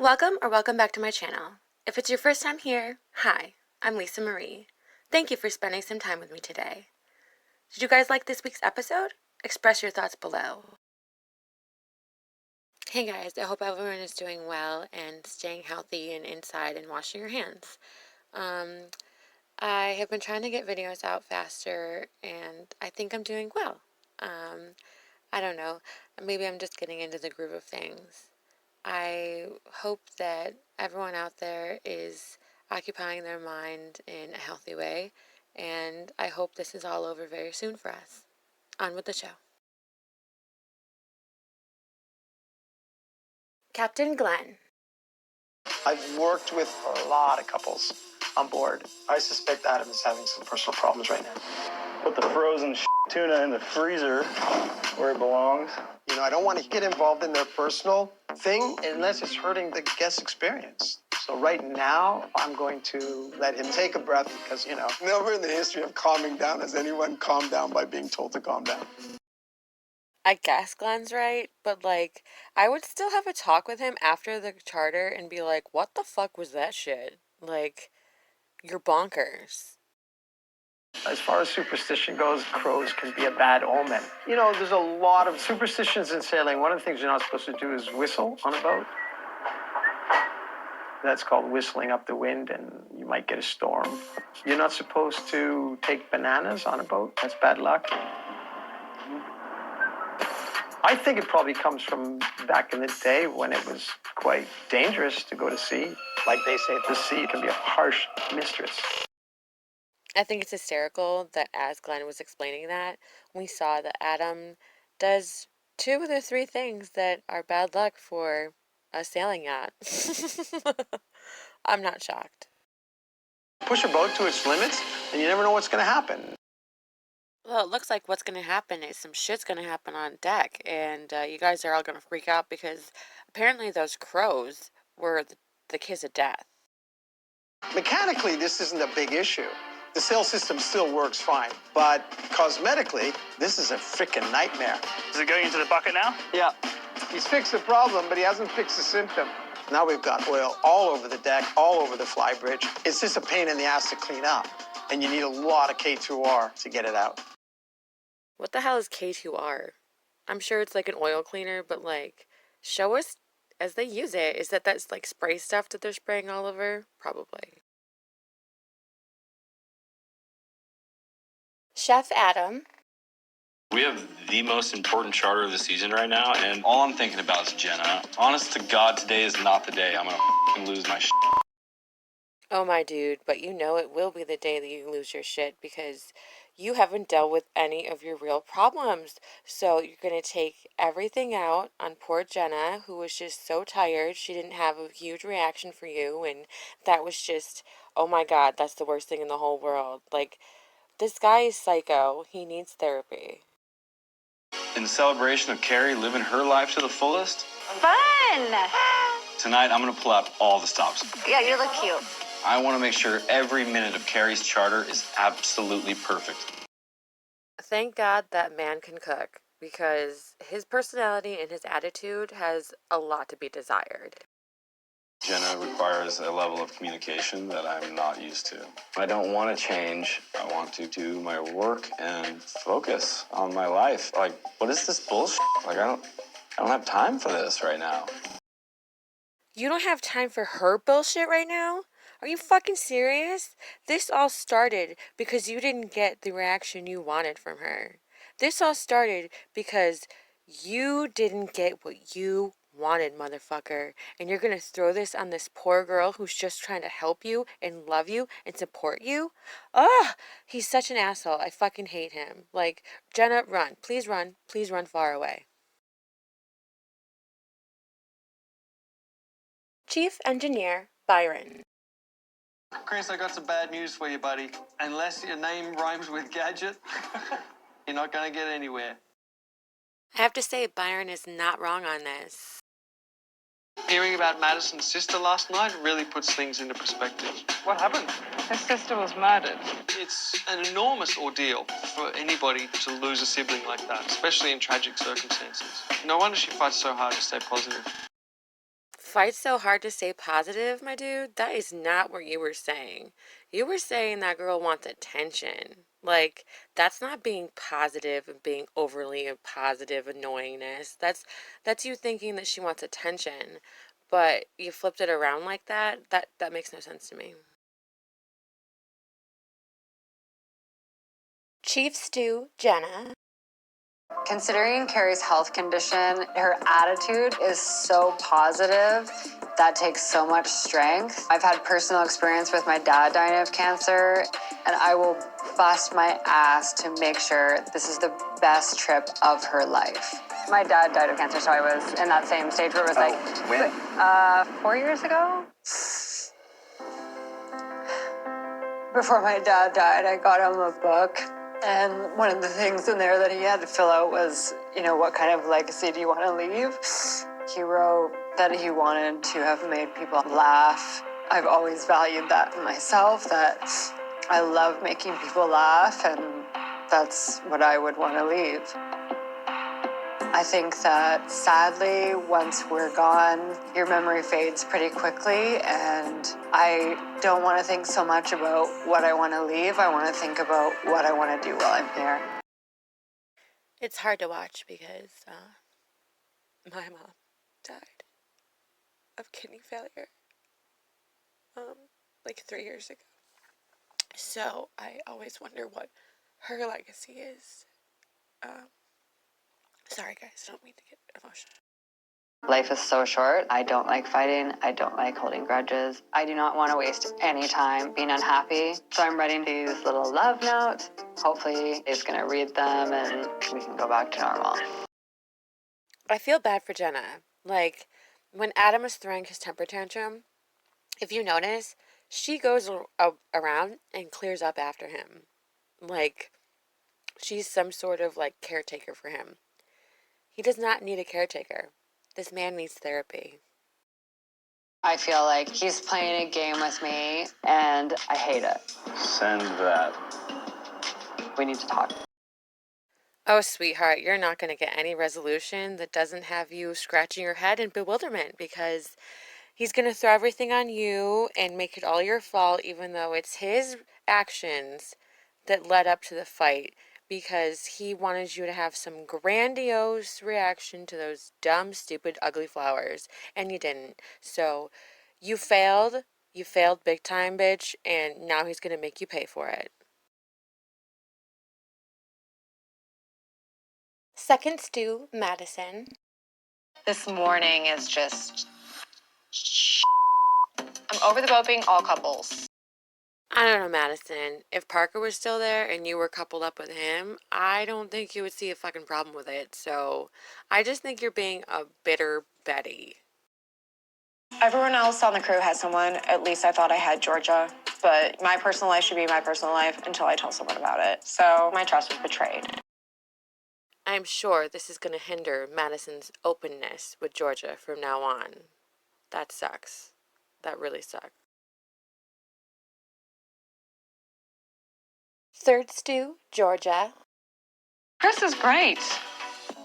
Welcome back to my channel. If it's your first time here, hi, I'm Lisa Marie. Thank you for spending some time with me today. Did you guys like this week's episode? Express your thoughts below. Hey guys, I hope everyone is doing well and staying healthy and inside and washing your hands. I have been trying to get videos out faster and I think I'm doing well. I don't know, maybe I'm just getting into the groove of things. I hope that everyone out there is occupying their mind in a healthy way, and I hope this is all over very soon for us. On with the show. Captain Glenn. I've worked with a lot of couples on board. I suspect Adam is having some personal problems right now. Put the frozen tuna in the freezer where it belongs. You know, I don't want to get involved in their personal thing unless it's hurting the guest experience. So right now, I'm going to let him take a breath because, you know, never in the history of calming down has anyone calmed down by being told to calm down. I guess Glenn's right, but I would still have a talk with him after the charter and be like, what the fuck was that shit? You're bonkers. As far as superstition goes, crows can be a bad omen. You know, there's a lot of superstitions in sailing. One of the things you're not supposed to do is whistle on a boat. That's called whistling up the wind, and you might get a storm. You're not supposed to take bananas on a boat. That's bad luck. I think it probably comes from back in the day when it was quite dangerous to go to sea. Like they say, the sea can be a harsh mistress. I think it's hysterical that as Glenn was explaining that, we saw that Adam does 2 of the 3 things that are bad luck for a sailing yacht. I'm not shocked. Push a boat to its limits, and you never know what's going to happen. Well, it looks like what's going to happen is some shit's going to happen on deck, and you guys are all going to freak out because apparently those crows were the kiss of death. Mechanically, this isn't a big issue. The sail system still works fine, but cosmetically, this is a freaking nightmare. Is it going into the bucket now? Yeah. He's fixed the problem, but he hasn't fixed the symptom. Now we've got oil all over the deck, all over the fly bridge. It's just a pain in the ass to clean up, and you need a lot of K2R to get it out. What the hell is K2R? I'm sure it's like an oil cleaner, but show us as they use it. Is that's spray stuff that they're spraying all over? Probably. Chef Adam. We have the most important charter of the season right now, and all I'm thinking about is Jenna. Honest to God, today is not the day I'm gonna lose my shit. Oh my dude, but you know it will be the day that you lose your shit because you haven't dealt with any of your real problems. So you're going to take everything out on poor Jenna, who was just so tired. She didn't have a huge reaction for you, and that was just, oh my God, that's the worst thing in the whole world. This guy is psycho. He needs therapy. In celebration of Carrie living her life to the fullest, Fun! tonight I'm gonna pull out all the stops. Yeah, you look cute. I want to make sure every minute of Carrie's charter is absolutely perfect. Thank God that man can cook because his personality and his attitude has a lot to be desired. Jenna requires a level of communication that I'm not used to. I don't want to change. I want to do my work and focus on my life. What is this bullshit? I don't have time for this right now. You don't have time for her bullshit right now? Are you fucking serious? This all started because you didn't get the reaction you wanted from her. This all started because you didn't get what you wanted, motherfucker. And you're gonna throw this on this poor girl who's just trying to help you and love you and support you? Ugh! He's such an asshole. I fucking hate him. Jenna, run. Please run. Please run far away. Chief Engineer Byron. Chris, I got some bad news for you, buddy. Unless your name rhymes with gadget, you're not going to get anywhere. I have to say, Byron is not wrong on this. Hearing about Madison's sister last night really puts things into perspective. What happened? Her sister was murdered. It's an enormous ordeal for anybody to lose a sibling like that, especially in tragic circumstances. No wonder she fights so hard to stay positive. fight so hard to stay positive, my dude. That is not what you were saying. You were saying that girl wants attention. Like, that's not being positive and being overly a positive annoyingness. That's you thinking that she wants attention. But you flipped it around like that. That makes no sense to me. Chief Stew, Jenna. Considering Carrie's health condition, her attitude is so positive. That takes so much strength. I've had personal experience with my dad dying of cancer, and I will bust my ass to make sure this is the best trip of her life. My dad died of cancer, so I was in that same stage where it was when? 4 years ago. Before my dad died, I got him a book. And one of the things in there that he had to fill out was, what kind of legacy do you want to leave? He wrote that he wanted to have made people laugh. I've always valued that in myself, that I love making people laugh, and that's what I would want to leave. I think that sadly, once we're gone, your memory fades pretty quickly, and I don't want to think so much about what I want to leave. I want to think about what I want to do while I'm here. It's hard to watch because my mom died of kidney failure like 3 years ago. So I always wonder what her legacy is. Sorry guys, I don't mean to get emotional. Life is so short. I don't like fighting. I don't like holding grudges. I do not want to waste any time being unhappy. So I'm writing these little love notes. Hopefully he's going to read them and we can go back to normal. I feel bad for Jenna. Like, when Adam was throwing his temper tantrum, if you notice, she goes around and clears up after him. Like, she's some sort of, like, caretaker for him. He does not need a caretaker. This man needs therapy. I feel like he's playing a game with me, and I hate it. Send that. We need to talk. Oh, sweetheart, you're not going to get any resolution that doesn't have you scratching your head in bewilderment, because he's going to throw everything on you and make it all your fault, even though it's his actions that led up to the fight, because he wanted you to have some grandiose reaction to those dumb, stupid, ugly flowers, and you didn't. So you failed. You failed big time, bitch, and now he's going to make you pay for it. Second stew, Madison. This morning is just... I'm over the boat being all couples. I don't know, Madison. If Parker was still there and you were coupled up with him, I don't think you would see a fucking problem with it. So I just think you're being a bitter Betty. Everyone else on the crew has someone. At least I thought I had Georgia. But my personal life should be my personal life until I tell someone about it. So my trust was betrayed. I'm sure this is going to hinder Madison's openness with Georgia from now on. That sucks. That really sucks. Third stew, Georgia. Chris is great.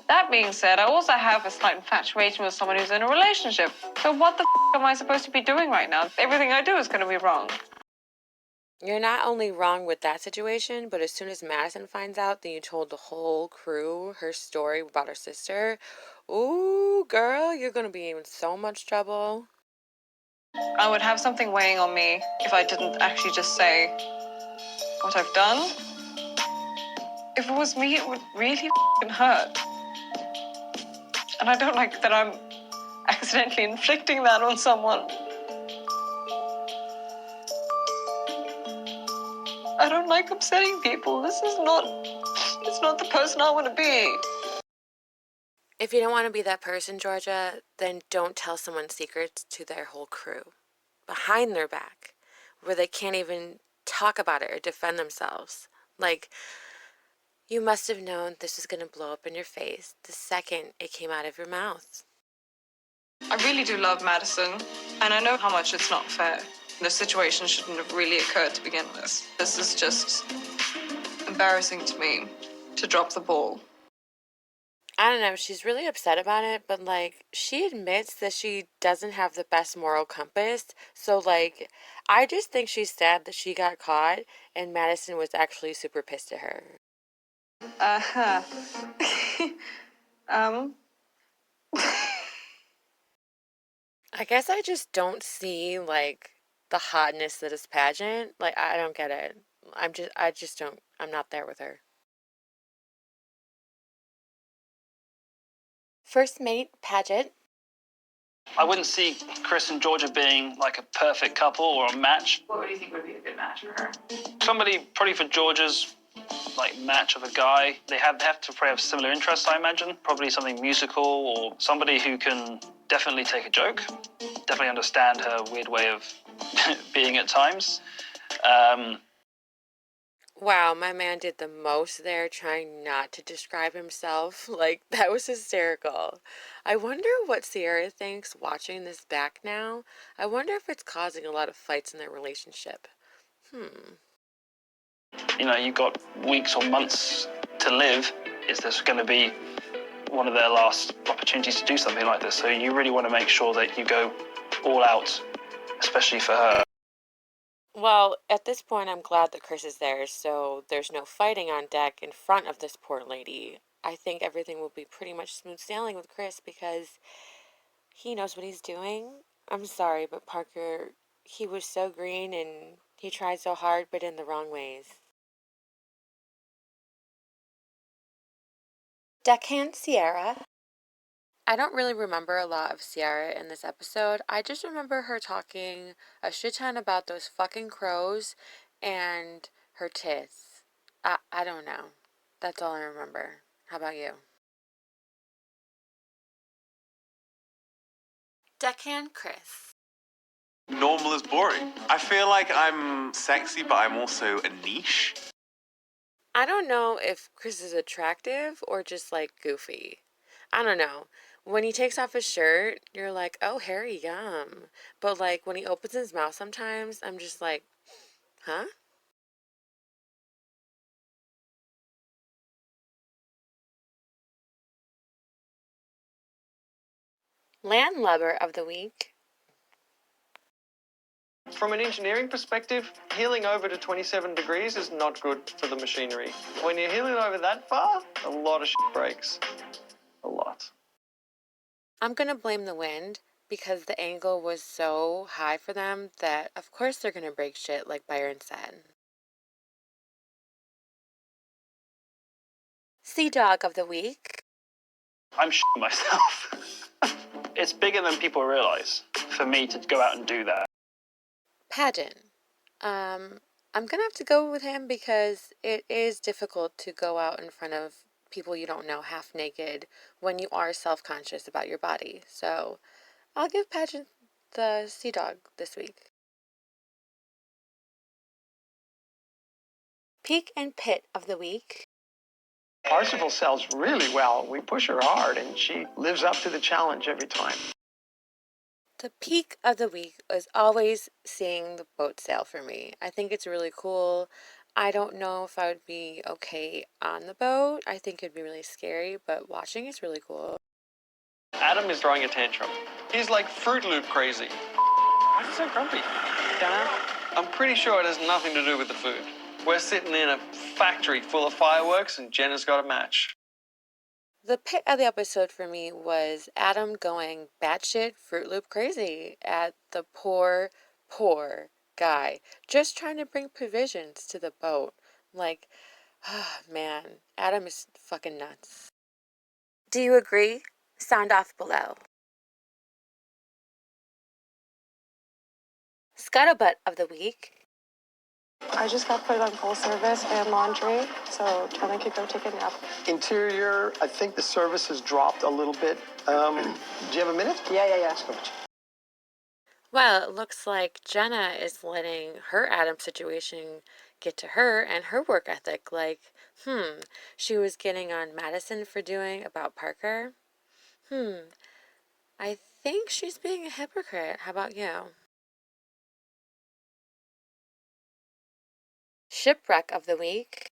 That being said, I also have a slight infatuation with someone who's in a relationship. So what the am I supposed to be doing right now? Everything I do is going to be wrong. You're not only wrong with that situation, but as soon as Madison finds out that you told the whole crew her story about her sister, ooh, girl, you're going to be in so much trouble. I would have something weighing on me if I didn't actually just say what I've done. If it was me, it would really hurt. And I don't like that I'm accidentally inflicting that on someone. I don't like upsetting people. It's not the person I want to be. If you don't want to be that person, Georgia, then don't tell someone secrets to their whole crew, behind their back, where they can't even talk about it or defend themselves. Like, you must have known this was going to blow up in your face the second it came out of your mouth. I really do love Madison, and I know how much it's not fair. The situation shouldn't have really occurred to begin with. This is just embarrassing to me to drop the ball. I don't know, she's really upset about it, but like she admits that she doesn't have the best moral compass. So like I just think she's sad that she got caught and Madison was actually super pissed at her. Uh-huh. um, I guess I just don't see like the hotness that is Pageant. Like I don't get it. I just don't I'm not there with her. First mate, Paget. I wouldn't see Chris and Georgia being like a perfect couple or a match. what do you think would be a good match for her? Somebody probably for Georgia's like match of a guy. They have to probably have similar interests, I imagine. Probably something musical or somebody who can definitely take a joke, definitely understand her weird way of being at times. Um, Wow, my man did the most there trying not to describe himself. Like, that was hysterical. I wonder what Ciara thinks watching this back now. I wonder if it's causing a lot of fights in their relationship. you've got weeks or months to live. Is this going to be one of their last opportunities to do something like this? So you really want to make sure that you go all out, especially for her. Well, at this point, I'm glad that Chris is there, so there's no fighting on deck in front of this poor lady. I think everything will be pretty much smooth sailing with Chris because he knows what he's doing. I'm sorry, but Parker, he was so green and he tried so hard, but in the wrong ways. Deckhand Ciara. I don't really remember a lot of Ciara in this episode. I just remember her talking a shit ton about those fucking crows and her tits. I don't know. That's all I remember. How about you? Deckhand Chris. Normal is boring. I feel like I'm sexy, but I'm also a niche. I don't know if Chris is attractive or just like goofy. I don't know. When he takes off his shirt, you're like, oh, hairy, yum. But like when he opens his mouth sometimes, I'm just like, huh? Landlubber of the week. From an engineering perspective, healing over to 27 degrees is not good for the machinery. When you're healing over that far, a lot of shit breaks. A lot. I'm gonna blame the wind because the angle was so high for them that of course they're gonna break shit like Byron said. Sea Dog of the week. I'm myself. It's bigger than people realize for me to go out and do that. Pageant. I'm gonna have to go with him because it is difficult to go out in front of people you don't know half naked when you are self-conscious about your body. So I'll give Pageant the Sea Dog this week. Peak and Pit of the week. Parsifal sells really well. We push her hard, and she lives up to the challenge every time. The peak of the week is always seeing the boat sail for me. I think it's really cool. I don't know if I would be okay on the boat. I think it'd be really scary, but watching is really cool. Adam is throwing a tantrum. He's like Fruit Loop crazy. Why is he so grumpy? Dunno. I'm pretty sure it has nothing to do with the food. We're sitting in a factory full of fireworks and Jenna's got a match. The pit of the episode for me was Adam going batshit Fruit Loop crazy at the poor, poor guy, just trying to bring provisions to the boat. Like, oh, man, Adam is fucking nuts. Do you agree? Sound off below. Scuttlebutt of the week. I just got put on full service and laundry, so Jenna could go take a nap. Interior, I think the service has dropped a little bit. Do you have a minute? Yeah. Well, it looks like Jenna is letting her Adam situation get to her and her work ethic. Like, she was getting on Madison for doing about Parker. I think she's being a hypocrite. How about you? Shipwreck of the week.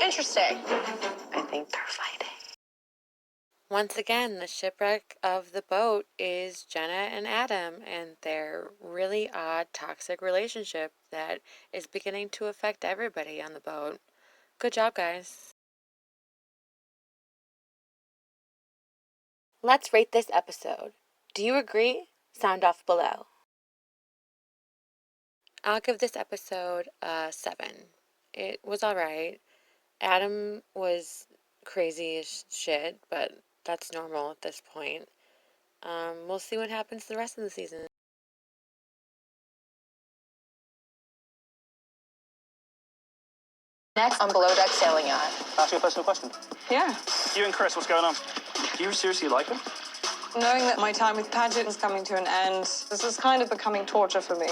Interesting. I think they're fighting. Once again, the shipwreck of the boat is Jenna and Adam and their really odd toxic relationship that is beginning to affect everybody on the boat. Good job, guys. Let's rate this episode. Do you agree? Sound off below. I'll give this episode a 7. It was alright. Adam was crazy as shit, but that's normal at this point. We'll see what happens the rest of the season. Next on Below Deck Sailing Yacht. Ask you a personal question. Yeah. You and Chris, what's going on? Do you seriously like him? Knowing that my time with Paget is coming to an end, this is kind of becoming torture for me.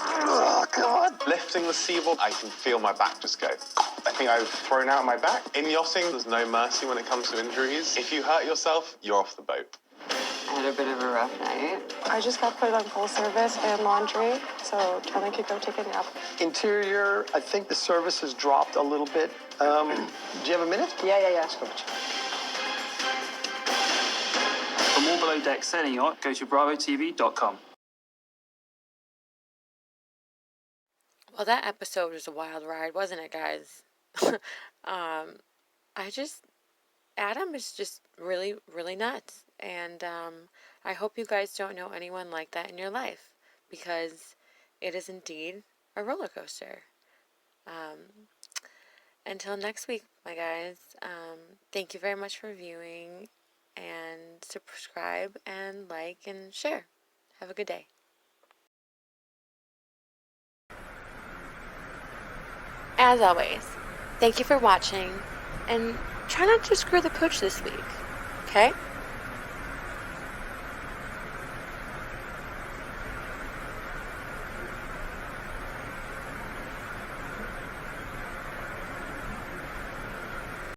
Oh, God. Lifting the seaboard, I can feel my back just go. I think I've thrown out my back. In yachting, there's no mercy when it comes to injuries. If you hurt yourself, you're off the boat. I had a bit of a rough night. I just got put on full service and laundry, so Jenna could go take a nap. Interior, I think the service has dropped a little bit. Do you have a minute? Yeah. For more Below Deck Sailing Yacht, go to bravotv.com. Well, that episode was a wild ride, wasn't it, guys? Adam is just really, really nuts. And I hope you guys don't know anyone like that in your life, because it is indeed a roller coaster. Until next week, my guys, thank you very much for viewing, and subscribe and like and share. Have a good day. As always, thank you for watching, and try not to screw the pooch this week, okay?